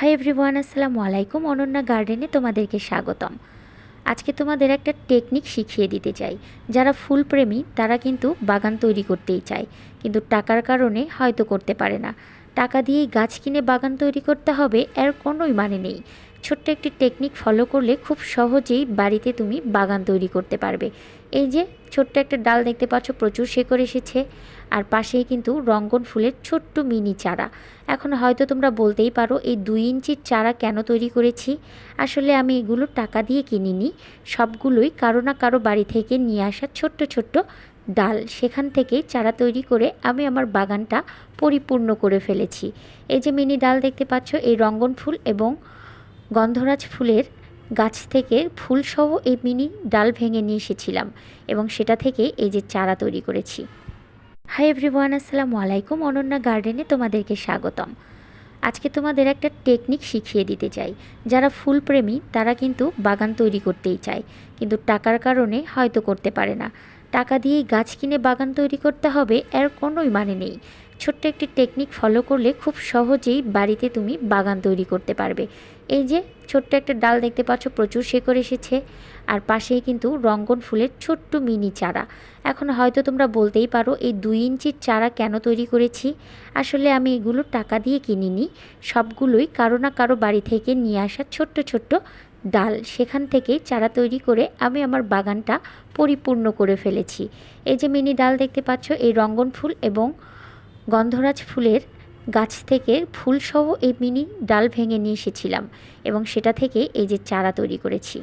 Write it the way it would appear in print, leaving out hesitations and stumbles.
Hi everyone, আসসালামু আলাইকুম। অনন্যা গার্ডেনে তোমাদেরকে স্বাগতম। আজকে তোমাদের একটা টেকনিক শিখিয়ে দিতে চাই। যারা ফুলপ্রেমী তারা কিন্তু বাগান তৈরি করতেই চায়, কিন্তু টাকার কারণে হয়তো করতে পারে না। টাকা দিয়েই গাছ কিনে বাগান তৈরি করতে হবে এর কোনোই মানে নেই। ছোট্ট একটি টেকনিক ফলো করলে খুব সহজেই বাড়িতে তুমি বাগান তৈরি করতে পারবে। এই যে ছোট্ট একটা ডাল দেখতে পাচ্ছ, প্রচুর শেকড় এসেছে, আর পাশেই কিন্তু রঙ্গন ফুলের ছোট্ট মিনি চারা। এখন হয়তো তোমরা বলতেই পারো এই 2 ইঞ্চির চারা কেন তৈরি করেছি। আসলে আমি এগুলো টাকা দিয়ে কিনিনি, সবগুলোই কারো না কারো বাড়ি থেকে নিয়ে আসা ছোট্ট ছোট্ট ডাল, সেখান থেকে চারা তৈরি করে আমি আমার বাগানটা পরিপূর্ণ করে ফেলেছি। এই যে মিনি ডাল দেখতে পাচ্ছ, এই রঙ্গন ফুল এবং গন্ধরাজ ফুলের গাছ থেকে ফুলসহ এই মিনি ডাল ভেঙে নিয়ে এসেছিলাম এবং সেটা থেকে এই যে চারা তৈরি করেছি। হাই এভরিওয়ান, আসসালামু আলাইকুম। অনন্যা গার্ডেনে তোমাদেরকে স্বাগতম। আজকে তোমাদের একটা টেকনিক শিখিয়ে দিতে চাই। যারা ফুলপ্রেমী তারা কিন্তু বাগান তৈরি করতেই চায়, কিন্তু টাকার কারণে হয়তো করতে পারে না। টাকা দিয়েই গাছ কিনে বাগান তৈরি করতে হবে এর কোনোই মানে নেই। ছোট্ট একটি টেকনিক ফলো করলে খুব সহজেই বাড়িতে তুমি বাগান তৈরি করতে পারবে। এই যে ছোট্ট একটা ডাল দেখতে পাচ্ছ, প্রচুর শেকড় এসেছে, আর পাশেই কিন্তু রঙ্গন ফুলের ছোট্ট মিনি চারা। এখন হয়তো তোমরা বলতেই পারো এই 2 ইঞ্চির চারা কেন তৈরি করেছি। আসলে আমি এগুলো টাকা দিয়ে কিনিনি, সবগুলোই কারো না কারো বাড়ি থেকে নিয়ে আসা ছোট্ট ছোট্ট ডাল, সেখান থেকে চারা তৈরি করে আমি আমার বাগানটা পরিপূর্ণ করে ফেলেছি। এই যে মিনি ডাল দেখতে পাচ্ছ, এই রঙ্গন ফুল এবং গন্ধরাজ ফুলের গাছ থেকে ফুলসহ এই মিনি ডাল ভেঙে নিয়ে এসেছিলাম এবং সেটা থেকে এই যে চারা তৈরি করেছি।